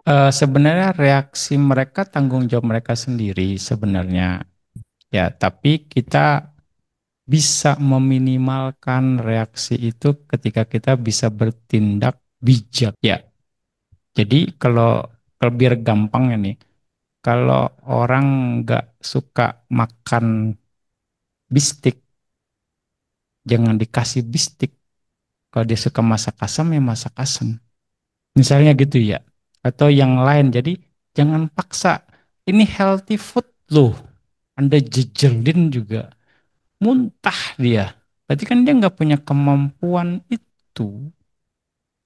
Sebenarnya reaksi mereka tanggung jawab mereka sendiri sebenarnya. Ya, tapi kita bisa meminimalkan reaksi itu ketika kita bisa bertindak bijak. Ya, jadi kalau biar gampang ya nih, kalau orang nggak suka makan bistik, jangan dikasih bistik. Kalau dia suka masak asam, ya masak asam. Misalnya gitu ya. Atau yang lain. Jadi jangan paksa. Ini healthy food loh. Anda jejelin juga. Muntah dia. Berarti kan dia nggak punya kemampuan itu.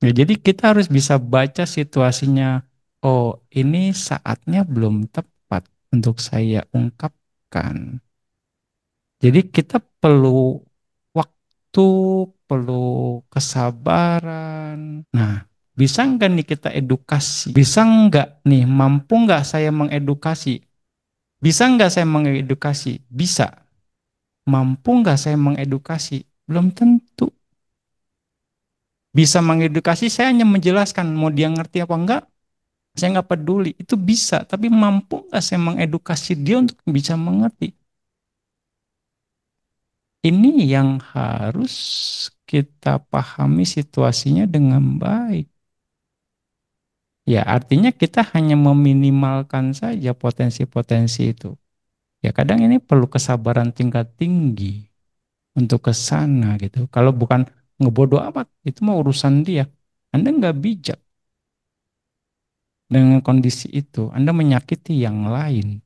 Ya, jadi kita harus bisa baca situasinya. Oh, ini saatnya belum tepat untuk saya ungkapkan. Jadi kita perlu waktu, perlu kesabaran. Nah, bisa nggak nih kita edukasi? Bisa nggak nih, mampu nggak saya mengedukasi? Bisa nggak saya mengedukasi? Bisa. Mampu nggak saya mengedukasi? Belum tentu. Bisa mengedukasi, saya hanya menjelaskan. Mau dia ngerti apa enggak, saya nggak peduli. Itu bisa, tapi mampu nggak saya mengedukasi dia untuk bisa mengerti? Ini yang harus kita pahami situasinya dengan baik. Ya, artinya kita hanya meminimalkan saja potensi-potensi itu. Ya, kadang ini perlu kesabaran tingkat tinggi untuk ke sana gitu. Kalau bukan ngebodoh amat, itu mah urusan dia. Anda nggak bijak dengan kondisi itu. Anda menyakiti yang lain.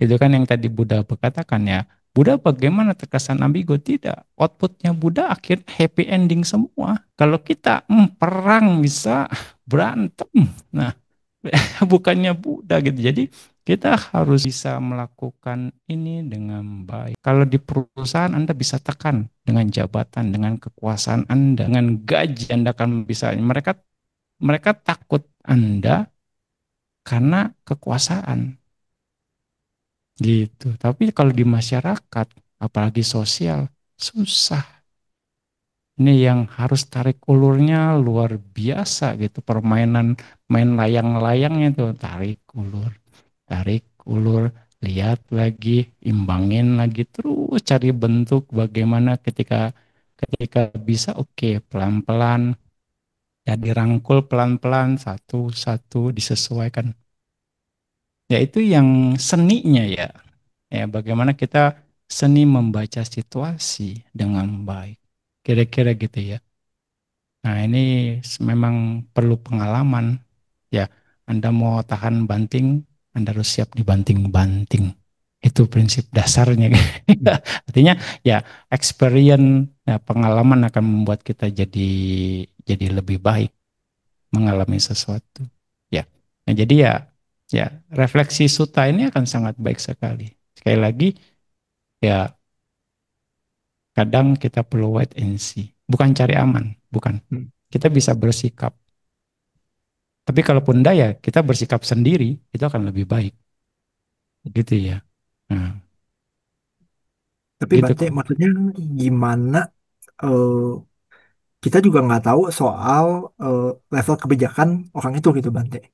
Itu kan yang tadi Buddha berkatakan ya. Buddha bagaimana terkesan ambigu? Tidak. Outputnya Buddha akhirnya happy ending semua. Kalau kita perang bisa berantem. Nah, bukannya Buddha gitu. Jadi kita harus bisa melakukan ini dengan baik. Kalau di perusahaan Anda bisa tekan dengan jabatan, dengan kekuasaan Anda, dengan gaji Anda akan bisa. Mereka takut Anda karena kekuasaan gitu. Tapi kalau di masyarakat, apalagi sosial, susah. Ini yang harus tarik ulurnya luar biasa gitu. Permainan main layang-layang itu tarik ulur, lihat lagi, imbangin lagi, terus cari bentuk bagaimana ketika ketika bisa oke, pelan-pelan, ya dirangkul pelan-pelan satu-satu disesuaikan. Ya itu yang seninya ya. Ya, bagaimana kita seni membaca situasi dengan baik. Kira-kira gitu ya. Nah, ini memang perlu pengalaman. Ya, Anda mau tahan banting, Anda harus siap dibanting-banting. Itu prinsip dasarnya. Artinya ya experience, ya, pengalaman akan membuat kita jadi lebih baik mengalami sesuatu. Ya. Nah, jadi ya refleksi suta ini akan sangat baik sekali. Sekali lagi ya kadang kita perlu wait and see. Bukan cari aman, bukan. Hmm. Kita bisa bersikap. Tapi kalaupun enggak ya kita bersikap sendiri, itu akan lebih baik. Gitu ya. Nah, Tapi gitu Bante, kok. maksudnya gimana eh, kita juga nggak tahu soal eh, level kebijakan orang itu gitu Bante.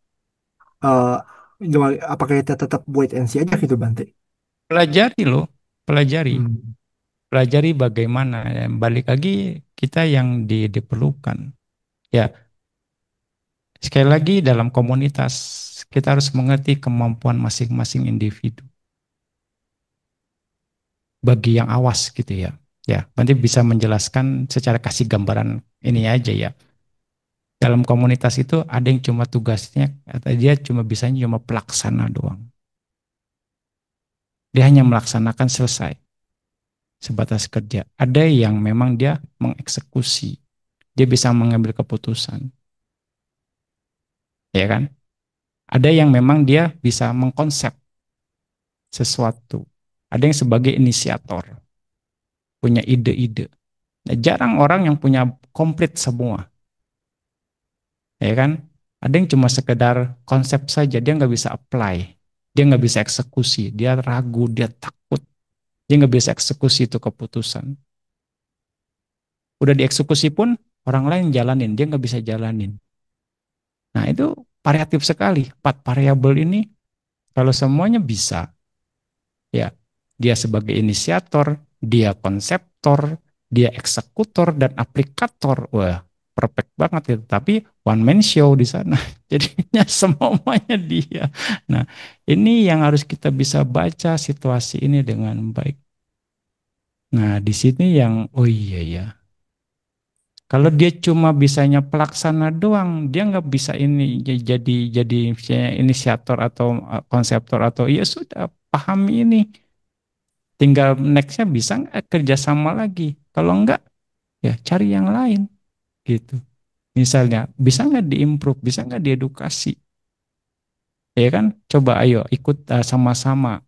Eh, apakah kita tetap wait and see aja gitu Bante? Pelajari loh, pelajari. Hmm. Pelajari bagaimana. Ya, balik lagi kita yang diperlukan. Ya, sekali lagi dalam komunitas kita harus mengerti kemampuan masing-masing individu. Bagi yang awas gitu ya. Ya, nanti bisa menjelaskan secara kasih gambaran ini aja ya. Dalam komunitas itu ada yang cuma tugasnya, atau dia cuma bisanya cuma pelaksana doang. Dia hanya melaksanakan selesai, sebatas kerja. Ada yang memang dia mengeksekusi, dia bisa mengambil keputusan, ya kan? Ada yang memang dia bisa mengkonsep sesuatu. Ada yang sebagai inisiator, punya ide-ide. Nah, jarang orang yang punya komplit semua, ya kan? Ada yang cuma sekedar konsep saja, dia nggak bisa apply, dia nggak bisa eksekusi, dia ragu, dia takut, dia nggak bisa eksekusi itu keputusan. Udah dieksekusi pun orang lain jalanin, dia nggak bisa jalanin. Nah itu variatif sekali. 4 variabel ini kalau semuanya bisa, ya dia sebagai inisiator, dia konseptor, dia eksekutor dan aplikator. Wah, perfect banget itu. Tapi one man show di sana. Jadinya semuanya dia. Nah, ini yang harus kita bisa baca situasi ini dengan baik. Nah, di sini yang oh iya ya. Kalau dia cuma bisanya pelaksana doang, dia nggak bisa ini jadi misalnya inisiator atau konseptor atau ya sudah pahami ini. Tinggal nextnya bisa nggak kerjasama lagi. Kalau nggak, ya cari yang lain gitu. Misalnya bisa nggak diimprove, bisa nggak diedukasi, ya kan? Coba ayo ikut sama-sama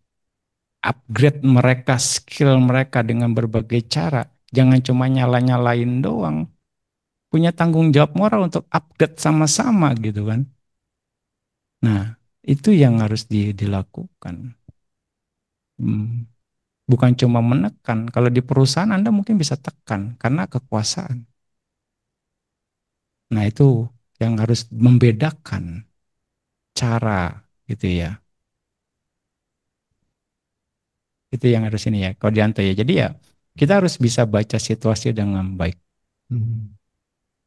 upgrade mereka skill mereka dengan berbagai cara. Jangan cuma nyala-nyalain doang. Punya tanggung jawab moral untuk upgrade sama-sama gitu kan. Nah, itu yang harus dilakukan. Hmm, bukan cuma menekan. Kalau di perusahaan Anda mungkin bisa tekan karena kekuasaan. Nah, itu yang harus membedakan cara gitu ya. Itu yang harus ini ya, Kodianto ya. Jadi ya, kita harus bisa baca situasi dengan baik. Hmm.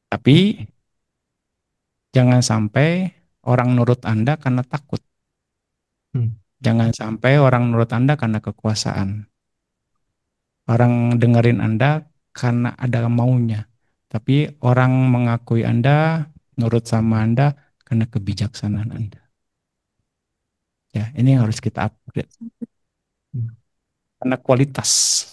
Tapi jangan sampai orang nurut Anda karena takut. Hmm. Jangan sampai orang nurut Anda karena kekuasaan. Orang dengerin Anda karena ada maunya. Tapi orang mengakui Anda, nurut sama Anda karena kebijaksanaan Anda. Ya, ini yang harus kita upgrade. Hmm. Karena kualitas.